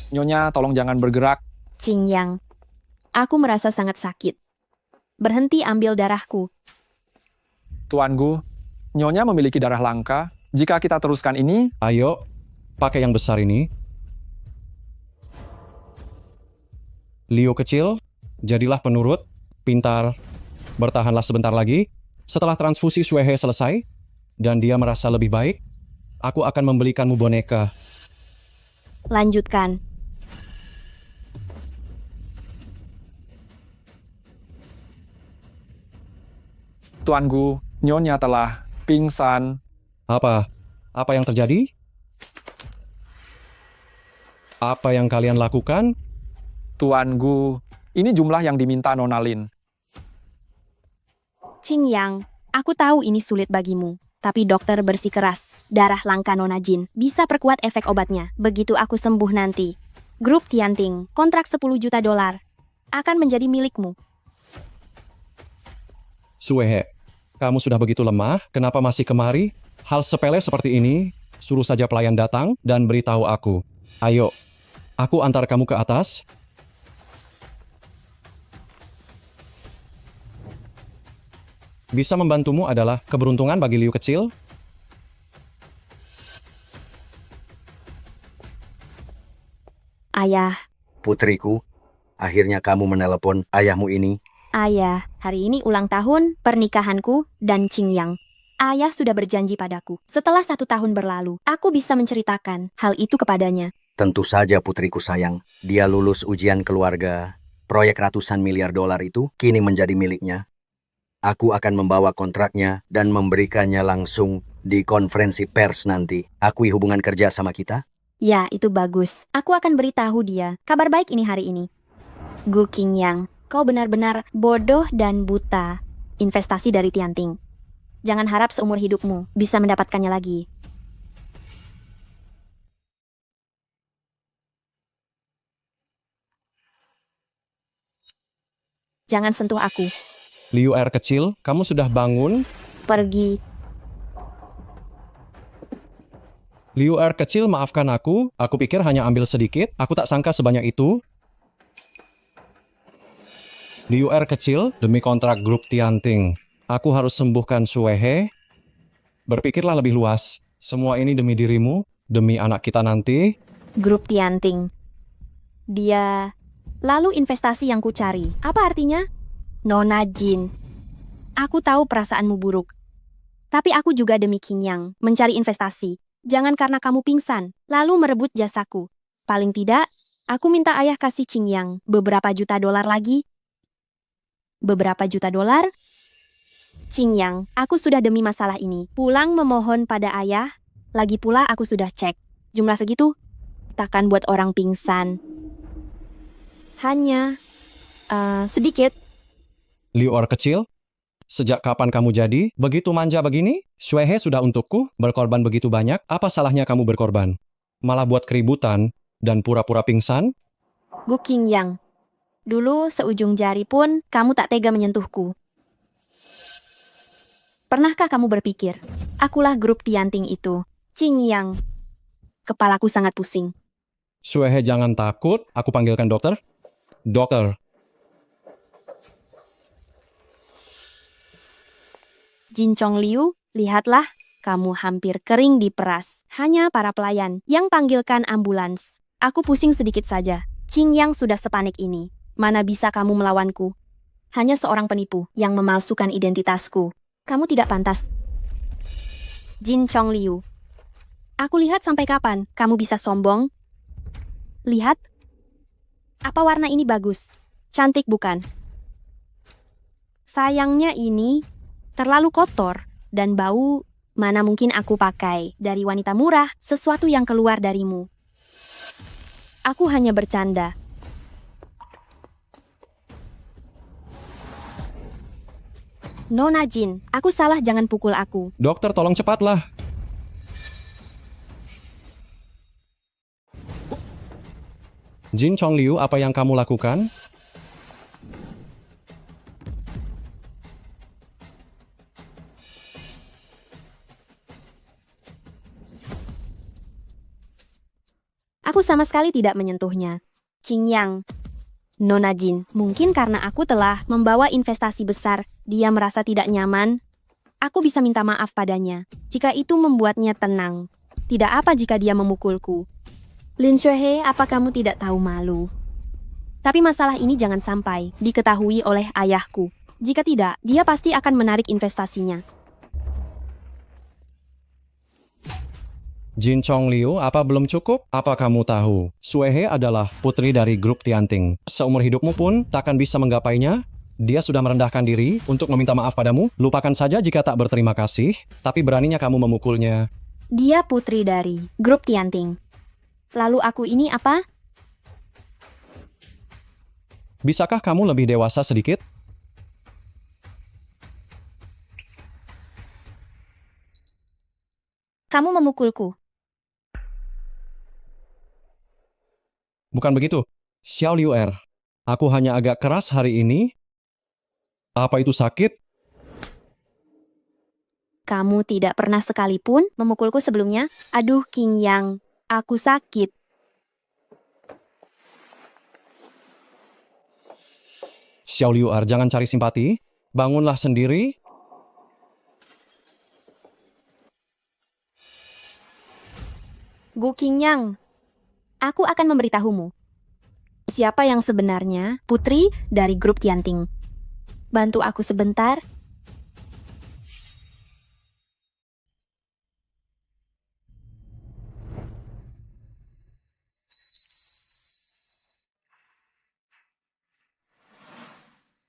Nyonya, tolong jangan bergerak. Qingyang, aku merasa sangat sakit. Berhenti ambil darahku. Tuan Gu, Nyonya memiliki darah langka. Jika kita teruskan ini, Ayo, pakai yang besar ini. Liu kecil, jadilah penurut, pintar, bertahanlah sebentar lagi. Setelah transfusi Shuehe selesai, dan dia merasa lebih baik, aku akan membelikanmu boneka. Lanjutkan. Tuan Gu, Nyonya telah pingsan. Apa? Apa yang terjadi? Apa yang kalian lakukan? Tuan Gu, ini jumlah yang diminta Nona Lin. Qingyang, aku tahu ini sulit bagimu. Tapi dokter bersikeras, darah langka Nona Jin bisa perkuat efek obatnya. Begitu aku sembuh nanti. Grup Tianting, kontrak 10 juta dolar akan menjadi milikmu. Shuehe, kamu sudah begitu lemah, kenapa masih kemari? Hal sepele seperti ini, suruh saja pelayan datang dan beritahu aku. Ayo, aku antar kamu ke atas. Bisa membantumu adalah keberuntungan bagi Liu kecil. Ayah, Putriku, akhirnya kamu menelepon ayahmu ini. ayah, hari ini ulang tahun pernikahanku dan Qingyang. Ayah sudah berjanji padaku. Setelah 1 tahun berlalu, aku bisa menceritakan hal itu kepadanya. Tentu saja putriku sayang, dia lulus ujian keluarga. Proyek ratusan miliar dolar itu kini menjadi miliknya. Aku akan membawa kontraknya dan memberikannya langsung di konferensi pers nanti. Akui hubungan kerja sama kita? Ya, itu bagus. Aku akan beritahu dia. Kabar baik ini hari ini. Gu Qingyang, kau benar-benar bodoh dan buta. Investasi dari Tianting. Jangan harap seumur hidupmu bisa mendapatkannya lagi. Jangan sentuh aku. Liu R kecil, kamu sudah bangun? Pergi. Liu R kecil, maafkan aku pikir hanya ambil sedikit, aku tak sangka sebanyak itu. Liu R kecil, demi kontrak grup Tianting, aku harus sembuhkan Shuehe. Berpikirlah lebih luas, semua ini demi dirimu, demi anak kita nanti. Grup Tianting. Dia... Lalu investasi yang ku cari. Apa artinya? Nona Jin. Aku tahu perasaanmu buruk. Tapi aku juga demi Qingyang mencari investasi. Jangan karena kamu pingsan, lalu merebut jasaku. Paling tidak, aku minta ayah kasih Qingyang beberapa juta dolar lagi. Beberapa juta dolar? Qingyang, aku sudah demi masalah ini. Pulang memohon pada ayah. Lagi pula aku sudah cek. Jumlah segitu, takkan buat orang pingsan. Hanya sedikit. Liu R kecil, sejak kapan kamu jadi begitu manja begini? Shuehe sudah untukku, berkorban begitu banyak, apa salahnya kamu berkorban? Malah buat keributan dan pura-pura pingsan? Gu Qingyang, dulu seujung jari pun kamu tak tega menyentuhku. Pernahkah kamu berpikir, akulah grup Tianting itu? Qingyang, kepalaku sangat pusing. Shuehe jangan takut, aku panggilkan dokter. Dokter, Jin Chong Liu, lihatlah, kamu hampir kering diperas. Hanya para pelayan yang panggilkan ambulans. Aku pusing sedikit saja. Qingyang sudah sepanik ini. Mana bisa kamu melawanku? Hanya seorang penipu yang memalsukan identitasku. Kamu tidak pantas. Jin Chong Liu. Aku lihat sampai kapan kamu bisa sombong? Lihat. Apa warna ini bagus? Cantik bukan? Sayangnya ini terlalu kotor dan bau. Mana mungkin aku pakai dari wanita murah sesuatu yang keluar darimu. Aku hanya bercanda. Nona Jin, aku salah, jangan pukul aku. dokter tolong cepatlah. Jin Chong Liu, apa yang kamu lakukan? Aku sama sekali tidak menyentuhnya. Qingyang, Nona Jin, mungkin karena aku telah membawa investasi besar, dia merasa tidak nyaman. Aku bisa minta maaf padanya, jika itu membuatnya tenang. Tidak apa jika dia memukulku. Lin Xuehe, apa kamu tidak tahu malu? Tapi masalah ini jangan sampai diketahui oleh ayahku. Jika tidak, dia pasti akan menarik investasinya. Jin Chong Liu, apa belum cukup? Apa kamu tahu? Suehe adalah putri dari grup Tianting. Seumur hidupmu pun takkan bisa menggapainya. Dia sudah merendahkan diri untuk meminta maaf padamu. Lupakan saja jika tak berterima kasih, tapi beraninya kamu memukulnya. Dia putri dari grup Tianting. Lalu aku ini apa? Bisakah kamu lebih dewasa sedikit? Kamu memukulku. Bukan begitu. Xiao Liu Er, aku hanya agak keras hari ini. Apa itu sakit? Kamu tidak pernah sekalipun memukulku sebelumnya? Aduh, Qingyang, aku sakit. Xiao Liu Er, jangan cari simpati. Bangunlah sendiri. Gu Qingyang, aku akan memberitahumu. Siapa yang sebenarnya putri dari grup Tianting? Bantu aku sebentar.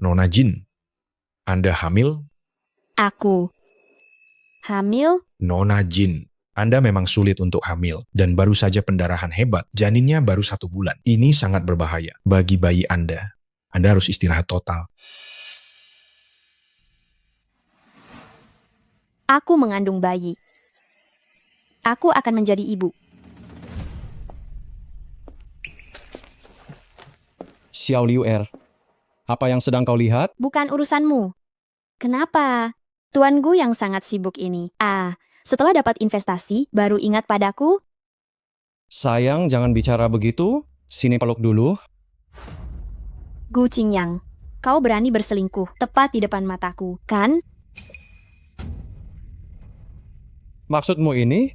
Nona Jin, Anda hamil? Aku hamil? Nona Jin, Anda memang sulit untuk hamil dan baru saja pendarahan hebat. Janinnya baru 1 bulan. Ini sangat berbahaya bagi bayi Anda. Anda harus istirahat total. Aku mengandung bayi. Aku akan menjadi ibu. Xiao Liu Er, apa yang sedang kau lihat? Bukan urusanmu. Kenapa? Tuan Gu yang sangat sibuk ini. Setelah dapat investasi, baru ingat padaku? Sayang, jangan bicara begitu. Sini peluk dulu. Gu Qingyang, kau berani berselingkuh tepat di depan mataku, kan? Maksudmu ini?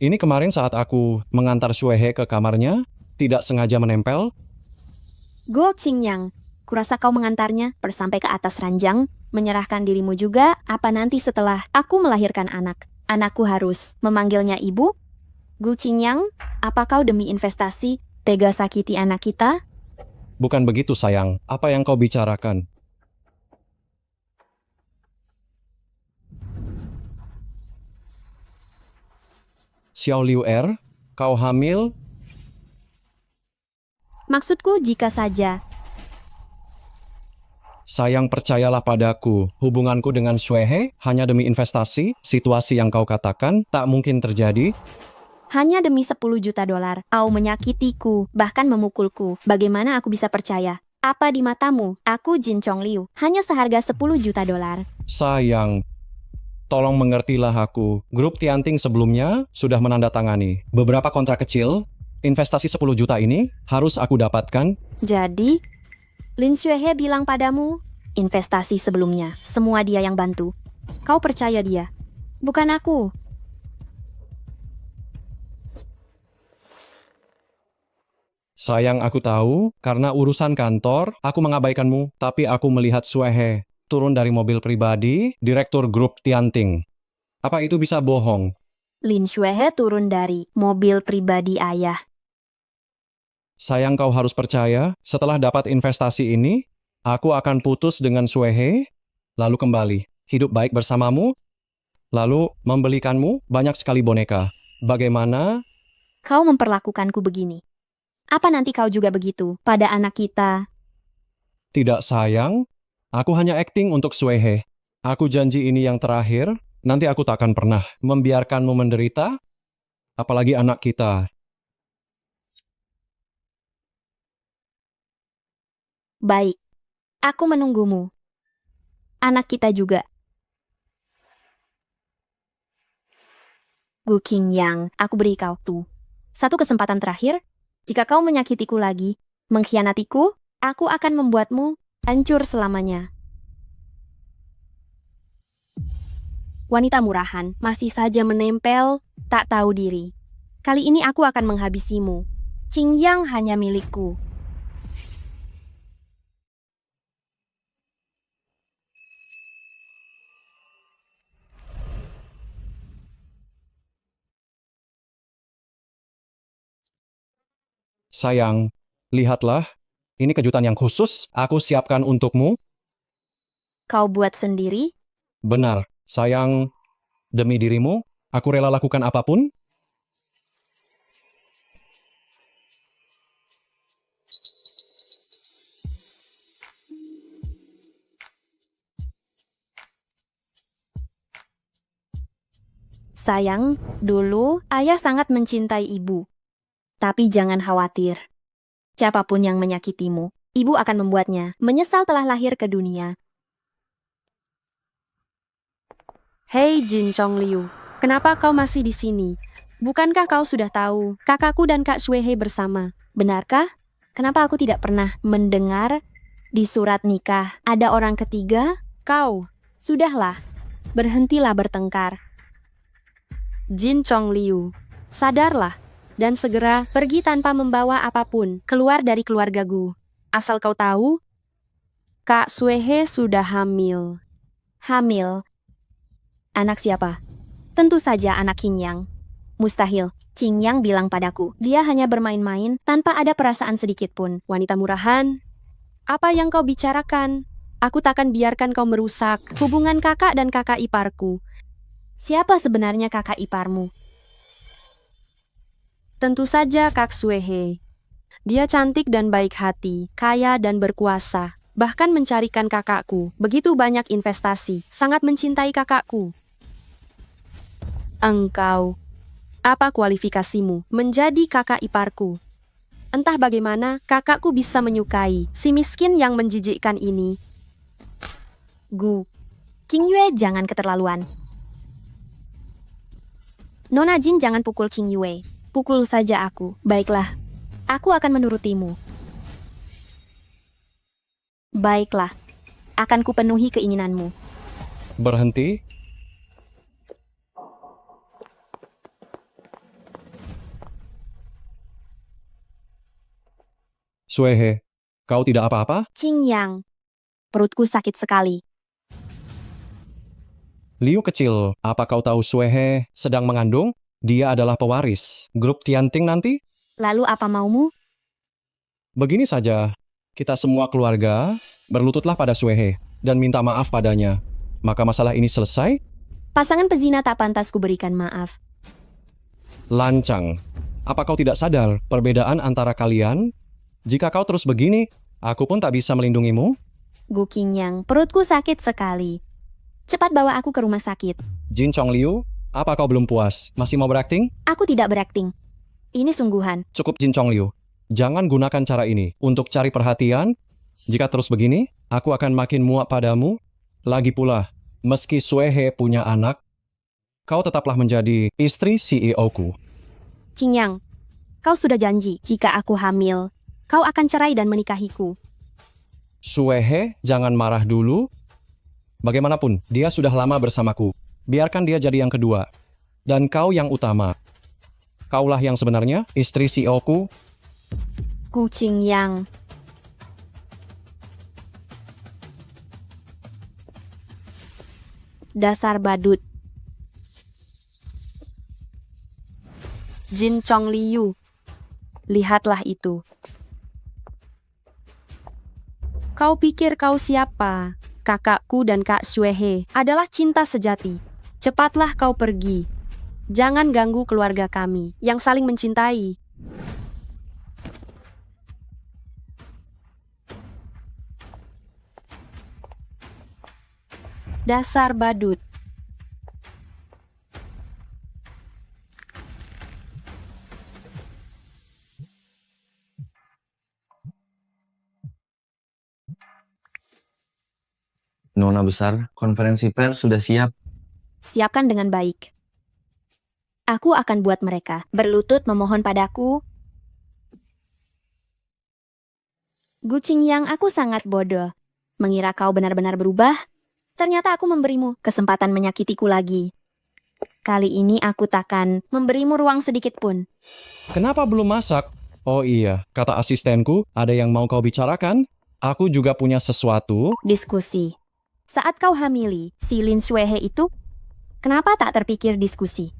Ini kemarin saat aku mengantar Suehe ke kamarnya, tidak sengaja menempel. Gu Qingyang, kurasa kau mengantarnya sampai ke atas ranjang, menyerahkan dirimu juga, apa nanti setelah aku melahirkan anak? Anakku harus memanggilnya ibu? Gu Qingyang, apa kau demi investasi tega sakiti anak kita? Bukan begitu, sayang. Apa yang kau bicarakan? Xiao Liu Er, kau hamil? Maksudku jika saja. Sayang, percayalah padaku. Hubunganku dengan Suehe hanya demi investasi. Situasi yang kau katakan tak mungkin terjadi. Hanya demi 10 juta dolar, kau menyakitiku, bahkan memukulku. Bagaimana aku bisa percaya? Apa di matamu, aku Jin Chong Liu, hanya seharga 10 juta dolar. Sayang, tolong mengertilah aku. Grup Tianting sebelumnya sudah menandatangani beberapa kontrak kecil. Investasi 10 juta ini harus aku dapatkan. Jadi, Lin Xuehe bilang padamu, investasi sebelumnya, semua dia yang bantu. Kau percaya dia, bukan aku. Sayang, aku tahu, karena urusan kantor, aku mengabaikanmu. Tapi aku melihat Suehe turun dari mobil pribadi, direktur grup Tianting. Apa itu bisa bohong? Lin Xuehe turun dari mobil pribadi ayah. Sayang, kau harus percaya, setelah dapat investasi ini, aku akan putus dengan Suehe, lalu kembali, hidup baik bersamamu, lalu membelikanmu banyak sekali boneka. Bagaimana? Kau memperlakukanku begini. Apa nanti kau juga begitu pada anak kita? Tidak, sayang. Aku hanya akting untuk Suehe. Aku janji ini yang terakhir. Nanti aku tak akan pernah membiarkanmu menderita, apalagi anak kita. Baik, aku menunggumu. Anak kita juga. Gu Qingyang, aku beri kau tuh. Satu kesempatan terakhir. Jika kau menyakitiku lagi, mengkhianatiku, aku akan membuatmu hancur selamanya. Wanita murahan masih saja menempel, tak tahu diri. Kali ini aku akan menghabisimu. Qingyang hanya milikku. Sayang, lihatlah. Ini kejutan yang khusus aku siapkan untukmu. Kau buat sendiri? Benar, sayang. Demi dirimu, aku rela lakukan apapun. Sayang, dulu ayah sangat mencintai ibu. Tapi jangan khawatir. Siapapun yang menyakitimu, ibu akan membuatnya menyesal telah lahir ke dunia. Hei Jin Chongliu, kenapa kau masih di sini? Bukankah kau sudah tahu kakakku dan Kak Shuhei bersama? Benarkah? Kenapa aku tidak pernah mendengar di surat nikah ada orang ketiga? Kau, sudahlah, berhentilah bertengkar. Jin Chongliu, sadarlah, dan segera pergi tanpa membawa apapun keluar dari keluargaku. Asal kau tahu, Kak Shuhei sudah hamil. Hamil? Anak siapa? Tentu saja anak Qingyang. Mustahil. Qingyang bilang padaku, dia hanya bermain-main tanpa ada perasaan sedikit pun. Wanita murahan, apa yang kau bicarakan? Aku takkan biarkan kau merusak hubungan kakak dan kakak iparku. Siapa sebenarnya kakak iparmu? Tentu saja Kak Shuhei. Dia cantik dan baik hati, kaya dan berkuasa. Bahkan mencarikan kakakku begitu banyak investasi, sangat mencintai kakakku. Engkau, apa kualifikasimu menjadi kakak iparku? Entah bagaimana kakakku bisa menyukai si miskin yang menjijikkan ini. Gu, Qingyue jangan keterlaluan. Nona Jin jangan pukul Qingyue. Pukul saja aku. Baiklah, aku akan menurutimu. Baiklah, akan kupenuhi keinginanmu. Berhenti. Shuhei, kau tidak apa-apa? Qingyang, perutku sakit sekali. Liu kecil, apa kau tahu Shuhei sedang mengandung? Dia adalah pewaris grup Tianting nanti? Lalu apa maumu? Begini saja, kita semua keluarga berlututlah pada Shuhei dan minta maaf padanya. Maka masalah ini selesai? Pasangan pezina tak pantas kuberikan maaf. Lancang. Apa kau tidak sadar perbedaan antara kalian? Jika kau terus begini, aku pun tak bisa melindungimu. Gu Qingyang, perutku sakit sekali. Cepat bawa aku ke rumah sakit. Jin Chongliu, apa kau belum puas? Masih mau berakting? Aku tidak berakting. Ini sungguhan. Cukup Jin Chongliu. Jangan gunakan cara ini untuk cari perhatian. Jika terus begini, aku akan makin muak padamu. Lagi pula, meski Shuhei punya anak, kau tetaplah menjadi istri CEO-ku. Qingyang, kau sudah janji jika aku hamil, kau akan cerai dan menikahiku. Shuhei, jangan marah dulu. Bagaimanapun, dia sudah lama bersamaku. Biarkan dia jadi yang kedua. Dan kau yang utama. Kaulah yang sebenarnya istri CEO-ku. Gu Qingyang. Dasar badut. Jin Chongliu. Lihatlah itu. Kau pikir kau siapa? Kakakku dan Kak Shuhei adalah cinta sejati. Cepatlah kau pergi. Jangan ganggu keluarga kami yang saling mencintai. Dasar badut. Nona besar, konferensi pers sudah siap. Siapkan dengan baik. Aku akan buat mereka berlutut memohon padaku. Gu Qingyang, aku sangat bodoh. Mengira kau benar-benar berubah. Ternyata aku memberimu kesempatan menyakitiku lagi. Kali ini aku takkan memberimu ruang sedikit pun. Kenapa belum masak? Oh iya, kata asistenku, ada yang mau kau bicarakan? Aku juga punya sesuatu. Diskusi. Saat kau hamili si Lin Xuehe itu, kenapa tak terpikir diskusi?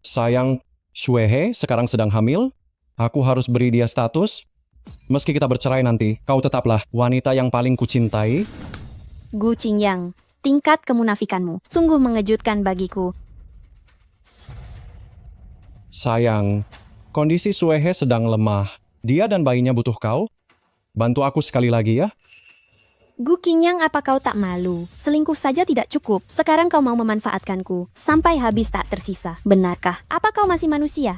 Sayang, Xuehe sekarang sedang hamil. Aku harus beri dia status. Meski kita bercerai nanti, kau tetaplah wanita yang paling kucintai. Gu Qingyang, tingkat kemunafikanmu sungguh mengejutkan bagiku. Sayang, kondisi Xuehe sedang lemah. Dia dan bayinya butuh kau. Bantu aku sekali lagi ya. Gu Qingyang, apa kau tak malu? Selingkuh saja tidak cukup. Sekarang kau mau memanfaatkanku sampai habis tak tersisa. Benarkah? Apa kau masih manusia?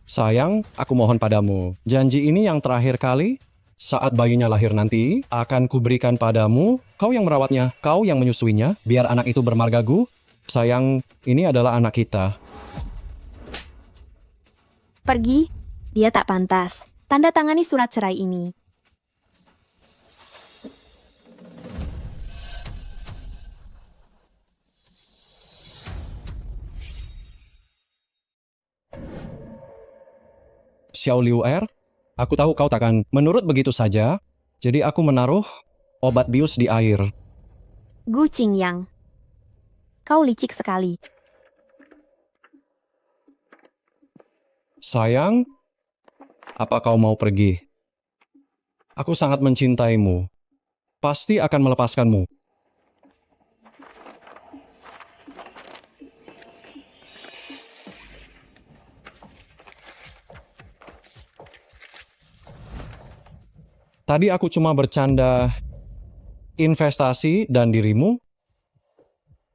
Sayang, aku mohon padamu. Janji ini yang terakhir kali. Saat bayinya lahir nanti, akan kuberikan padamu. Kau yang merawatnya, kau yang menyusuinya. Biar anak itu bermarga Gu. Sayang, ini adalah anak kita. Pergi. Dia tak pantas. Tanda tangani surat cerai ini. Xiao Liu aku tahu kau takkan menurut begitu saja. Jadi aku menaruh obat bius di air. Gu Qingyang, kau licik sekali. Sayang, apa kau mau pergi? Aku sangat mencintaimu. Pasti akan melepaskanmu. Tadi aku cuma bercanda investasi dan dirimu.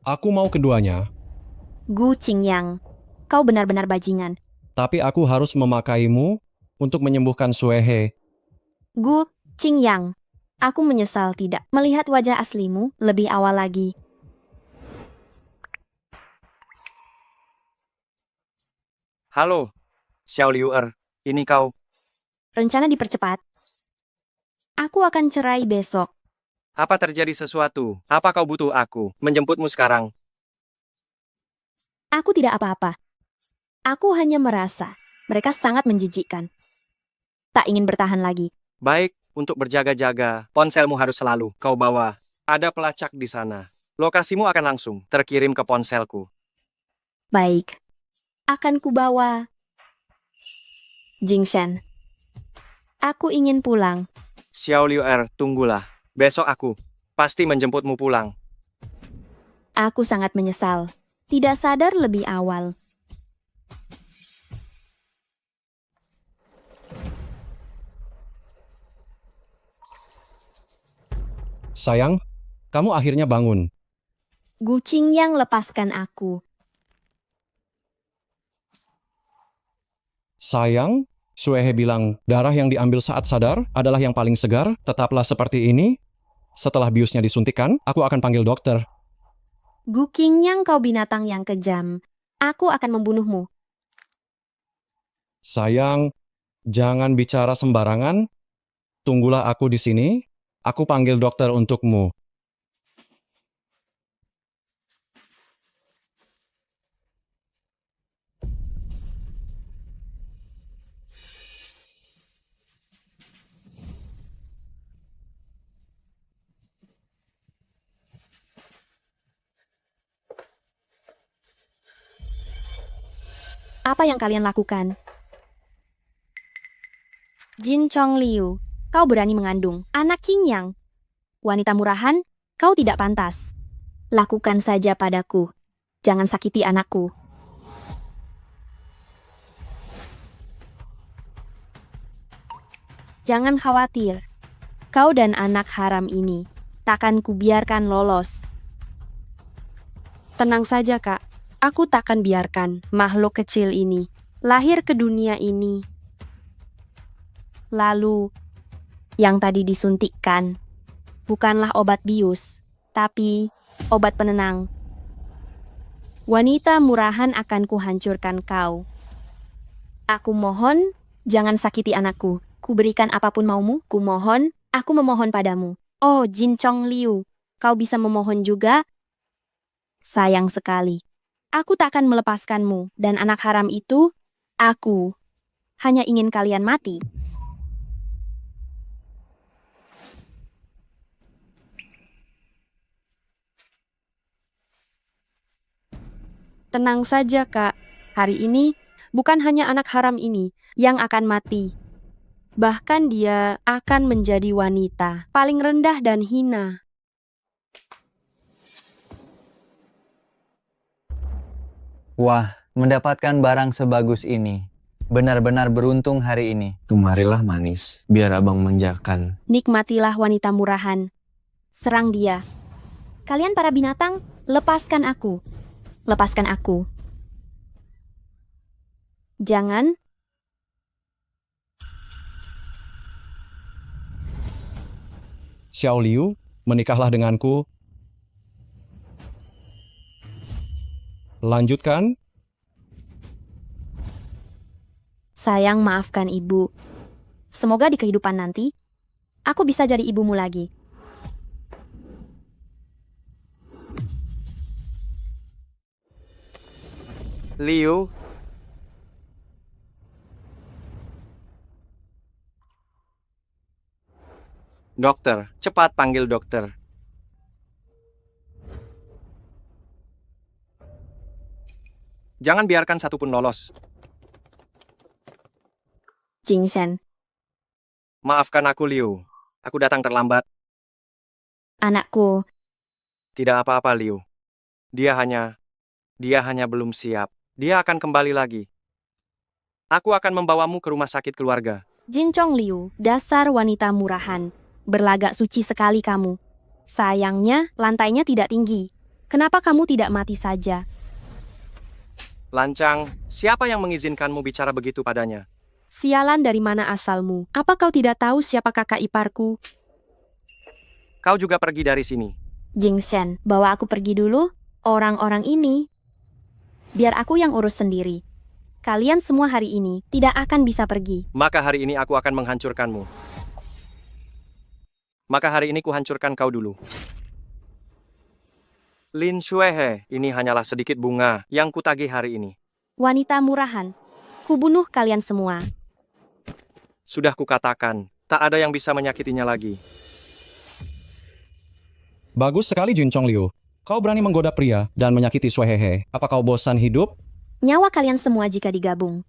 Aku mau keduanya, Gu Qingyang, kau benar-benar bajingan. tapi aku harus memakaimu untuk menyembuhkan Xuehe. Gu Qingyang, aku menyesal tidak melihat wajah aslimu lebih awal lagi. Halo, Xiao Liu'er, ini kau. Rencana dipercepat. Aku akan cerai besok. Apa terjadi sesuatu? Apa kau butuh aku menjemputmu sekarang? Aku tidak apa-apa. Aku hanya merasa mereka sangat menjijikkan. Tak ingin bertahan lagi. Baik, untuk berjaga-jaga, ponselmu harus selalu kau bawa. Ada pelacak di sana. Lokasimu akan langsung terkirim ke ponselku. Baik. Akan kubawa. Jingshan. Aku ingin pulang. Xiao Liu'er, tunggulah. Besok aku pasti menjemputmu pulang. Aku sangat menyesal. Tidak sadar lebih awal. Sayang, kamu akhirnya bangun. Gu Qingyang, lepaskan aku. Sayang, Xuehe bilang darah yang diambil saat sadar adalah yang paling segar. Tetaplah seperti ini. Setelah biusnya disuntikan, aku akan panggil dokter. Gu Qingyang, kau binatang yang kejam. Aku akan membunuhmu. Sayang, jangan bicara sembarangan. Tunggulah aku di sini. Aku panggil dokter untukmu. Apa yang kalian lakukan? Jin Chong Liu, kau berani mengandung anak Qingyang. Wanita murahan, kau tidak pantas. Lakukan saja padaku. Jangan sakiti anakku. Jangan khawatir. Kau dan anak haram ini takkan kubiarkan lolos. Tenang saja, Kak. Aku takkan biarkan makhluk kecil ini lahir ke dunia ini. Lalu, yang tadi disuntikkan bukanlah obat bius, tapi obat penenang. Wanita murahan, akan kuhancurkan kau. Aku mohon, Jangan sakiti anakku. Ku berikan apapun maumu. Ku mohon, aku memohon padamu. Oh, Jin Chong Liu. Kau bisa memohon juga? Sayang sekali. Aku tak akan melepaskanmu. Dan anak haram itu, aku hanya ingin kalian mati. Tenang saja, Kak. Hari ini, bukan hanya anak haram ini yang akan mati. Bahkan dia akan menjadi wanita paling rendah dan hina. Wah, mendapatkan barang sebagus ini. Benar-benar beruntung hari ini. Kemarilah manis, biar abang manjakan. Nikmatilah wanita murahan. Serang dia. Kalian para binatang, lepaskan aku. Lepaskan aku. Jangan. Xiao Liu, menikahlah denganku. Lanjutkan. Sayang, maafkan ibu. Semoga di kehidupan nanti, aku bisa jadi ibumu lagi. Liu, dokter, cepat panggil dokter. Jangan biarkan satupun lolos. Jing Shen, Maafkan aku, Liu. Aku datang terlambat. anakku, Tidak apa-apa, Liu. Dia hanya belum siap. Dia akan kembali lagi. Aku akan membawamu ke rumah sakit keluarga. Jin Chong Liu, dasar wanita murahan. Berlagak suci sekali kamu. Sayangnya, lantainya tidak tinggi. Kenapa kamu tidak mati saja? Lancang, siapa yang mengizinkanmu bicara begitu padanya? Sialan, dari mana asalmu? Apa kau tidak tahu siapa kakak iparku? Kau juga pergi dari sini. Jing Shen, bawa aku pergi dulu. Orang-orang ini, biar aku yang urus sendiri. Kalian semua hari ini tidak akan bisa pergi. Maka hari ini aku akan menghancurkanmu. Maka hari ini kuhancurkan kau dulu. Lin Xuehe, ini hanyalah sedikit bunga yang kutagih hari ini. Wanita murahan, kubunuh kalian semua. Sudah kukatakan, tak ada yang bisa menyakitinya lagi. Bagus sekali Jin Chong Liu. Kau berani menggoda pria dan menyakiti Suehehe. Apa kau bosan hidup? Nyawa kalian semua jika digabung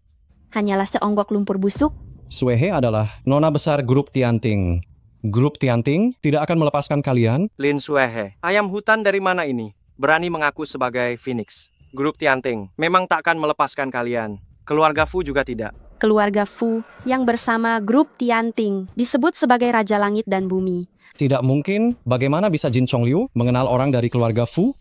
hanyalah seonggok lumpur busuk. Suehe adalah nona besar grup Tianting. Grup Tianting tidak akan melepaskan kalian. Lin Xuehe, ayam hutan dari mana ini? Berani mengaku sebagai Phoenix. Grup Tianting memang tak akan melepaskan kalian. Keluarga Fu juga tidak. Keluarga Fu yang bersama grup Tianting disebut sebagai Raja Langit dan Bumi. Tidak mungkin. Bagaimana bisa Jin Chong Liu mengenal orang dari keluarga Fu?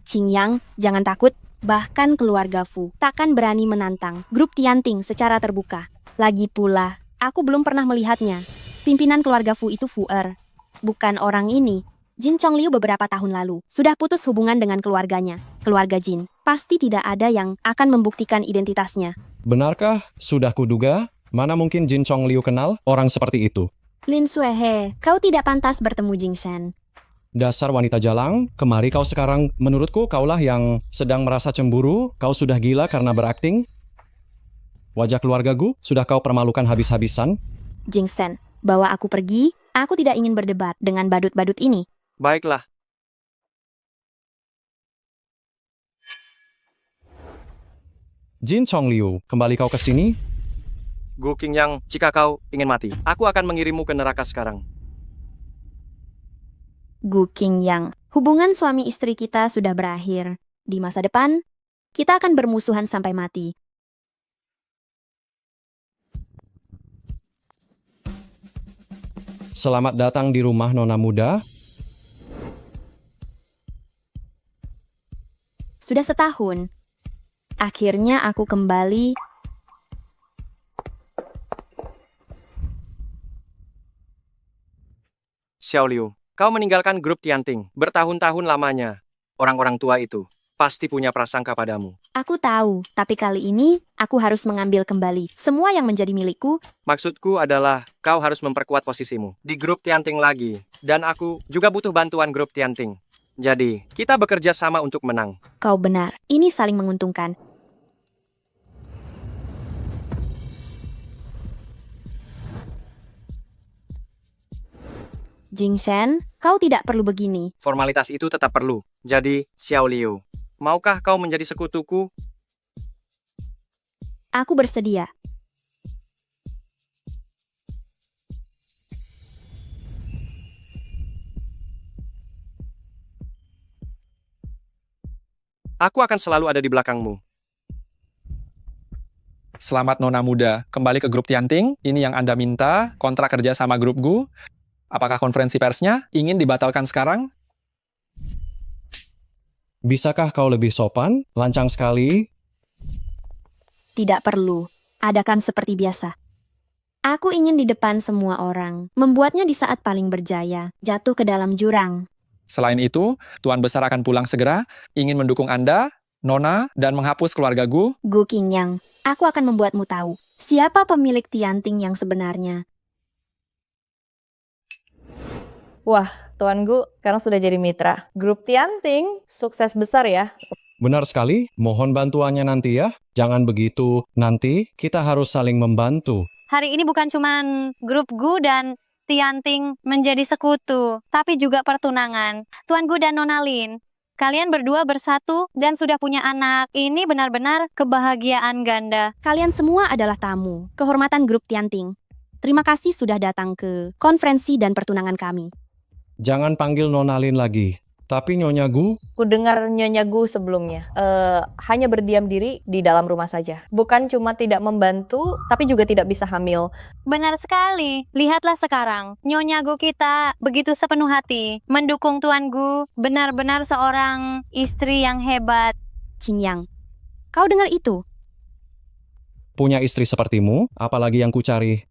Qing Yang, jangan takut. Bahkan keluarga Fu takkan berani menantang grup Tianting secara terbuka. Lagi pula, aku belum pernah melihatnya. Pimpinan keluarga Fu itu Fu Er. Bukan orang ini. Jin Chong Liu beberapa tahun lalu sudah putus hubungan dengan keluarganya. Keluarga Jin pasti tidak ada yang akan membuktikan identitasnya. Benarkah? Sudah kuduga. Mana mungkin Jin Chong Liu kenal orang seperti itu? Lin Xuehe, kau tidak pantas bertemu Jing Shen. Dasar wanita jalang, kemari kau sekarang. Menurutku kaulah yang sedang merasa cemburu. Kau sudah gila karena berakting. Wajah keluargaku sudah kau permalukan habis-habisan. Jing Shen, bawa aku pergi. Aku tidak ingin berdebat dengan badut-badut ini. Baiklah. Jin Chong Liu, kembali kau ke sini. Gu Qingyang, jika kau ingin mati, aku akan mengirimmu ke neraka sekarang. Gu Qingyang, hubungan suami istri kita sudah berakhir. Di masa depan, kita akan bermusuhan sampai mati. Selamat datang di rumah nona muda. Sudah setahun. Akhirnya aku kembali. Xiao Liu, kau meninggalkan grup Tianting bertahun-tahun lamanya. Orang-orang tua itu pasti punya prasangka padamu. Aku tahu, tapi kali ini aku harus mengambil kembali semua yang menjadi milikku. Maksudku adalah kau harus memperkuat posisimu di grup Tianting lagi. Dan aku juga butuh bantuan grup Tianting. Jadi, kita bekerja sama untuk menang. Kau benar, ini saling menguntungkan. Jing Shen, kau tidak perlu begini. Formalitas itu tetap perlu. Jadi, Xiao Liu, maukah kau menjadi sekutuku? Aku bersedia. Aku akan selalu ada di belakangmu. Selamat Nona Muda, kembali ke grup Tianting. Ini yang Anda minta, kontrak kerja sama grup Gu. Apakah konferensi persnya ingin dibatalkan sekarang? Bisakah kau lebih sopan? Lancang sekali. Tidak perlu. Adakan seperti biasa. Aku ingin di depan semua orang, membuatnya di saat paling berjaya, jatuh ke dalam jurang. Selain itu, Tuan Besar akan pulang segera, ingin mendukung Anda, Nona, dan menghapus keluarga Gu. Gu Qingyang, aku akan membuatmu tahu siapa pemilik Tianting yang sebenarnya. Wah, Tuan Gu sekarang sudah jadi mitra. Grup Tianting, sukses besar ya. Benar sekali, mohon bantuannya nanti ya. Jangan begitu, nanti kita harus saling membantu. Hari ini bukan cuman grup Gu dan Tianting menjadi sekutu, tapi juga pertunangan. Tuan Gu dan Nona Lin, kalian berdua bersatu dan sudah punya anak. Ini benar-benar kebahagiaan ganda. Kalian semua adalah tamu, kehormatan grup Tianting. Terima kasih sudah datang ke konferensi dan pertunangan kami. Jangan panggil Nona Lin lagi. Tapi Nyonya Gu, Ku dengar Nyonya Gu sebelumnya. Hanya berdiam diri di dalam rumah saja. Bukan cuma tidak membantu, tapi juga tidak bisa hamil. Benar sekali. Lihatlah sekarang, Nyonya Gu kita begitu sepenuh hati mendukung Tuan Gu, benar-benar seorang istri yang hebat. Qingyang, kau dengar itu? punya istri sepertimu, apalagi yang kucari.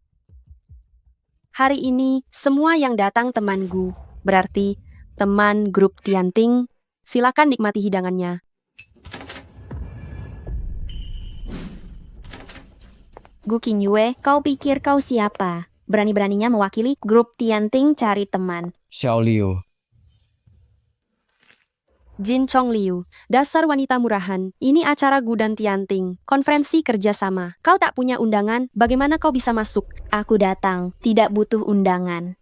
Hari ini, semua yang datang teman Gu. Berarti, teman grup Tianting, silakan nikmati hidangannya. Gu Qingyue, kau pikir kau siapa? Berani-beraninya mewakili grup Tianting cari teman. Xiao Liu, Jin Chong Liu, dasar wanita murahan. Ini acara Gu dan Tianting, konferensi kerjasama. Kau tak punya undangan, bagaimana kau bisa masuk? Aku datang, tidak butuh undangan.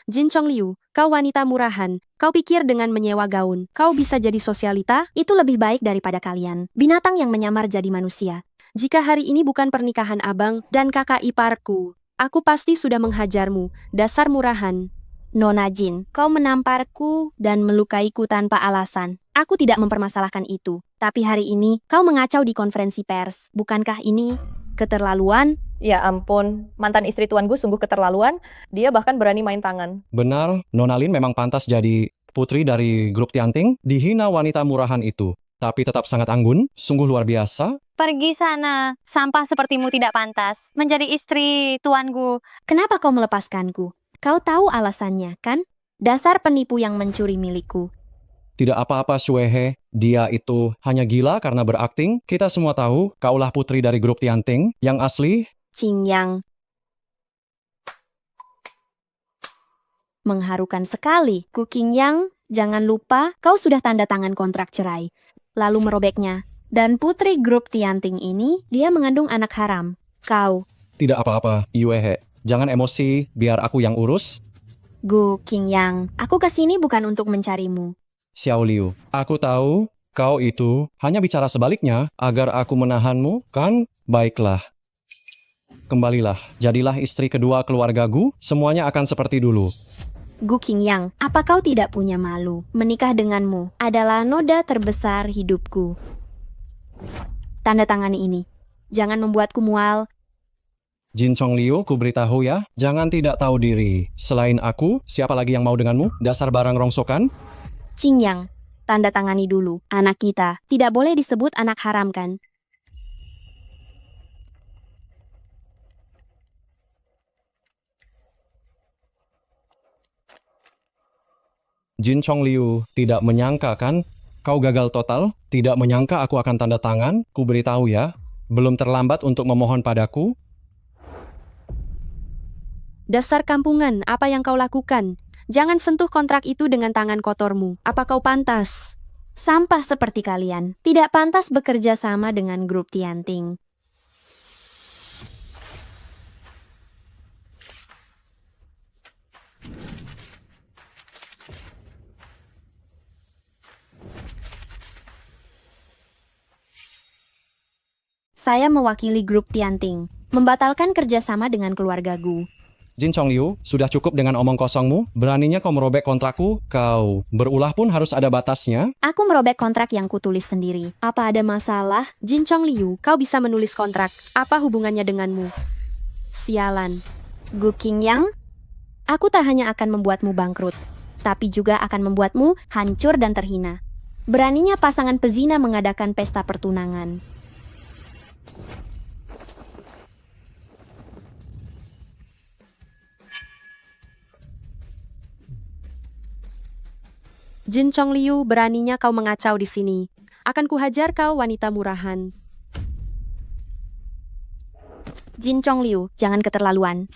Jin Chong Liu, kau wanita murahan. Kau pikir dengan menyewa gaun, kau bisa jadi sosialita? Itu lebih baik daripada kalian. Binatang yang menyamar jadi manusia. Jika hari ini bukan pernikahan abang dan kakak iparku, aku pasti sudah menghajarmu, dasar murahan. Nona Jin, kau menamparku dan melukaiku tanpa alasan. Aku tidak mempermasalahkan itu. Tapi hari ini, kau mengacau di konferensi pers. Bukankah ini keterlaluan? Ya ampun, mantan istri Tuan Gu sungguh keterlaluan. Dia bahkan berani main tangan. benar, Nona Lin memang pantas jadi putri dari grup Tianting. Dihina wanita murahan itu. Tapi tetap sangat anggun, sungguh luar biasa. Pergi sana, sampah sepertimu tidak pantas menjadi istri Tuan Gu. Kenapa kau melepaskanku? Kau tahu alasannya, kan? Dasar penipu yang mencuri milikku. Tidak apa-apa Shuehe, dia itu hanya gila karena berakting. Kita semua tahu, kaulah putri dari grup Tianting. Yang asli, Qingyang. Mengharukan sekali. Gu Qingyang, jangan lupa kau sudah tanda tangan kontrak cerai. Lalu merobeknya. Dan putri grup Tianting ini, dia mengandung anak haram. Kau, tidak apa-apa, Yuehe. Jangan emosi, biar aku yang urus. Gu Qingyang, aku kesini bukan untuk mencarimu. Xiao Liu, aku tahu kau itu hanya bicara sebaliknya agar aku menahanmu, kan? Baiklah. Kembalilah, jadilah istri kedua keluarga Gu, semuanya akan seperti dulu. Gu Qingyang, apa kau tidak punya malu? Menikah denganmu adalah noda terbesar hidupku. Tanda tangani ini. Jangan membuatku mual. Jin Chong Liu, ku beritahu ya, jangan tidak tahu diri. Selain aku, siapa lagi yang mau denganmu? Dasar barang rongsokan? Qingyang, tanda tangani dulu. Anak kita tidak boleh disebut anak haram kan? Jin Chong Liu tidak menyangka kan? Kau gagal total? Tidak menyangka aku akan tanda tangan? Ku beritahu ya, belum terlambat untuk memohon padaku. Dasar kampungan, apa yang kau lakukan? Jangan sentuh kontrak itu dengan tangan kotormu. Apa kau pantas? Sampah seperti kalian tidak pantas bekerja sama dengan grup Tianting. Saya mewakili grup Tianting, membatalkan kerjasama dengan keluarga Gu. Jin Chong Liu, sudah cukup dengan omong kosongmu. Beraninya kau merobek kontrakku? Kau berulah pun harus ada batasnya. Aku merobek kontrak yang kutulis sendiri. Apa ada masalah? Jin Chong Liu, kau bisa menulis kontrak. Apa hubungannya denganmu? Sialan. Gu Qingyang, aku tak hanya akan membuatmu bangkrut, tapi juga akan membuatmu hancur dan terhina. Beraninya pasangan pezina mengadakan pesta pertunangan. Jin Chong Liu, beraninya kau mengacau di sini. Akan kuhajar kau, wanita murahan. Jin Chong Liu, jangan keterlaluan.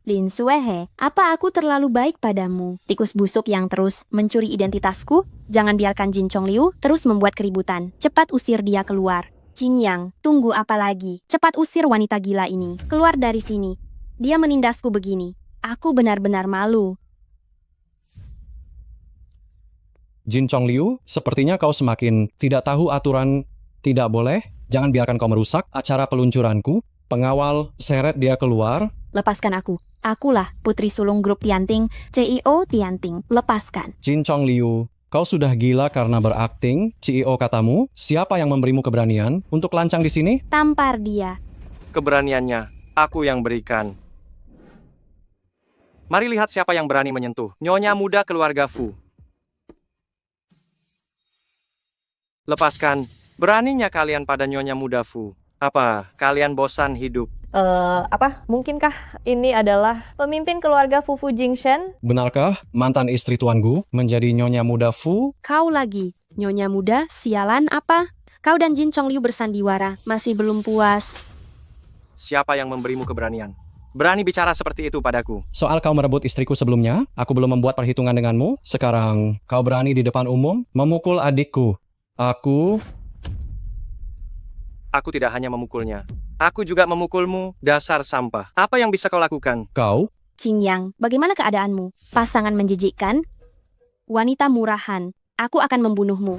Lin Suehe, apa aku terlalu baik padamu? Tikus busuk yang terus mencuri identitasku? Jangan biarkan Jin Chong Liu terus membuat keributan. Cepat usir dia keluar. Qingyang, tunggu apa lagi? Cepat usir wanita gila ini. Keluar dari sini. Dia menindasku begini. Aku benar-benar malu. Jin Chong Liu, sepertinya kau semakin tidak tahu aturan tidak boleh. Jangan biarkan kau merusak acara peluncuranku. Pengawal, seret dia keluar. Lepaskan aku. Akulah putri sulung grup Tianting, CEO Tianting. Lepaskan. Jin Chong Liu, kau sudah gila karena berakting. CEO katamu, siapa yang memberimu keberanian untuk lancang di sini? Tampar dia. Keberaniannya, aku yang berikan. Mari lihat siapa yang berani menyentuh nyonya muda keluarga Fu. Lepaskan. Beraninya kalian pada nyonya muda Fu. Apa, kalian bosan hidup? Mungkinkah ini adalah pemimpin keluarga Fu Jingshen? Benarkah mantan istri Tuan Gu menjadi nyonya muda Fu? Kau lagi, nyonya muda, sialan apa? Kau dan Jin Chong Liu bersandiwara, masih belum puas. Siapa yang memberimu keberanian? Berani bicara seperti itu padaku. Soal kau merebut istriku sebelumnya, aku belum membuat perhitungan denganmu. Sekarang, kau berani di depan umum memukul adikku. Aku tidak hanya memukulnya. Aku juga memukulmu, dasar sampah. Apa yang bisa kau lakukan? Kau? Qingyang, bagaimana keadaanmu? Pasangan menjijikkan? Wanita murahan, aku akan membunuhmu.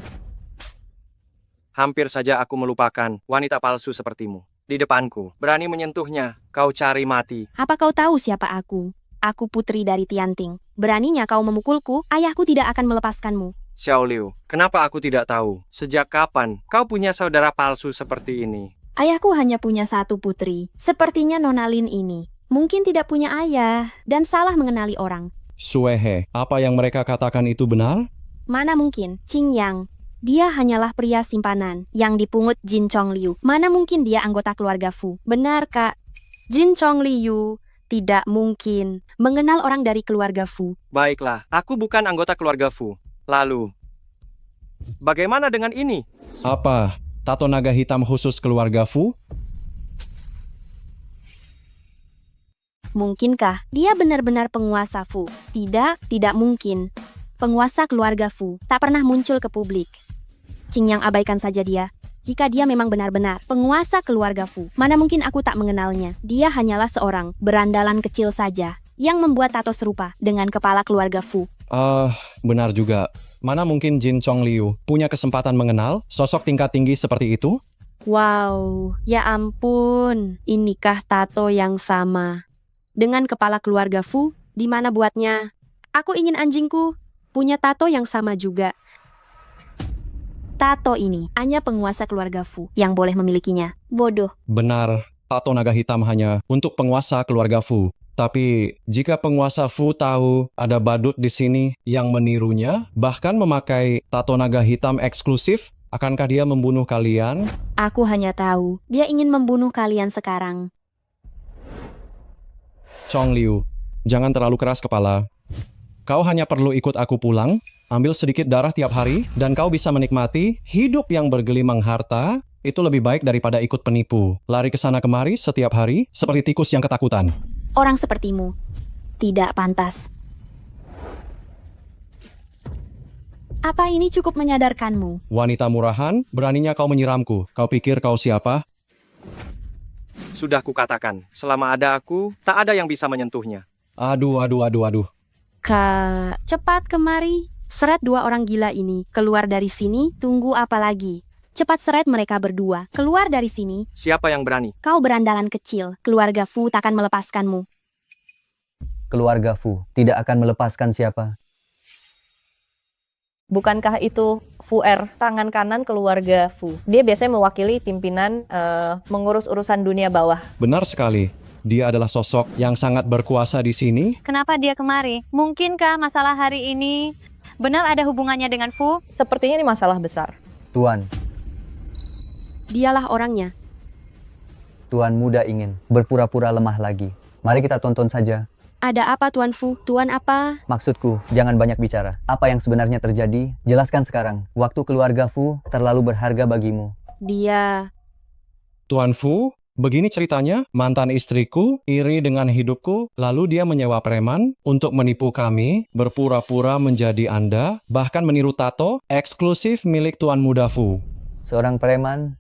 Hampir saja aku melupakan wanita palsu sepertimu. Di depanku, berani menyentuhnya, kau cari mati. Apa kau tahu siapa aku? Aku putri dari Tianting. Beraninya kau memukulku, ayahku tidak akan melepaskanmu. Xiao Liu, kenapa aku tidak tahu? Sejak kapan kau punya saudara palsu seperti ini? Ayahku hanya punya satu putri. Sepertinya Nona Lin ini. Mungkin tidak punya ayah dan salah mengenali orang. Suehe, apa yang mereka katakan itu benar? Mana mungkin, Qingyang. Dia hanyalah pria simpanan yang dipungut Jin Chong Liu. Mana mungkin dia anggota keluarga Fu? Benar, Kak. Jin Chong Liu tidak mungkin mengenal orang dari keluarga Fu. Baiklah, aku bukan anggota keluarga Fu. Lalu, bagaimana dengan ini? Apa? Tato naga hitam khusus keluarga Fu? Mungkinkah dia benar-benar penguasa Fu? Tidak mungkin. Penguasa keluarga Fu tak pernah muncul ke publik. Qingyang, abaikan saja dia. Jika dia memang benar-benar penguasa keluarga Fu, mana mungkin aku tak mengenalnya. Dia hanyalah seorang berandalan kecil saja yang membuat tato serupa dengan kepala keluarga Fu. Benar juga. Mana mungkin Jin Chong Liu punya kesempatan mengenal sosok tingkat tinggi seperti itu? Wow, ya ampun. Inikah tato yang sama dengan kepala keluarga Fu? Di mana buatnya? Aku ingin anjingku punya tato yang sama juga. Tato ini hanya penguasa keluarga Fu yang boleh memilikinya. Bodoh. Benar, tato naga hitam hanya untuk penguasa keluarga Fu. Tapi jika penguasa Fu tahu ada badut di sini yang menirunya, bahkan memakai tato naga hitam eksklusif, akankah dia membunuh kalian? Aku hanya tahu dia ingin membunuh kalian sekarang. Chong Liu, jangan terlalu keras kepala. Kau hanya perlu ikut aku pulang, ambil sedikit darah tiap hari, dan kau bisa menikmati hidup yang bergelimang harta. Itu lebih baik daripada ikut penipu. Lari ke sana kemari setiap hari, seperti tikus yang ketakutan. Orang sepertimu tidak pantas. Apa ini cukup menyadarkanmu? Wanita murahan, beraninya kau menyiramku. Kau pikir kau siapa? Sudah kukatakan, selama ada aku, tak ada yang bisa menyentuhnya. Aduh. Cepat kemari. Seret dua orang gila ini. Keluar dari sini, tunggu apa lagi? Cepat seret mereka berdua. Keluar dari sini. Siapa yang berani? Kau berandalan kecil. Keluarga Fu takkan melepaskanmu. Keluarga Fu tidak akan melepaskan siapa. Bukankah itu Fu Er, tangan kanan keluarga Fu? Dia biasanya mewakili pimpinan mengurus urusan dunia bawah. Benar sekali. Dia adalah sosok yang sangat berkuasa di sini. Kenapa dia kemari? Mungkinkah masalah hari ini benar ada hubungannya dengan Fu? Sepertinya ini masalah besar. Tuan, Dialah orangnya. Tuan muda ingin berpura-pura lemah lagi. Mari kita tonton saja. Ada apa Tuan Fu? Tuan apa? Maksudku, jangan banyak bicara. Apa yang sebenarnya terjadi? Jelaskan sekarang. Waktu keluarga Fu terlalu berharga bagimu. Dia... Tuan Fu, begini ceritanya, mantan istriku iri dengan hidupku, lalu dia menyewa preman untuk menipu kami, berpura-pura menjadi Anda, bahkan meniru tato eksklusif milik Tuan Muda Fu. Seorang preman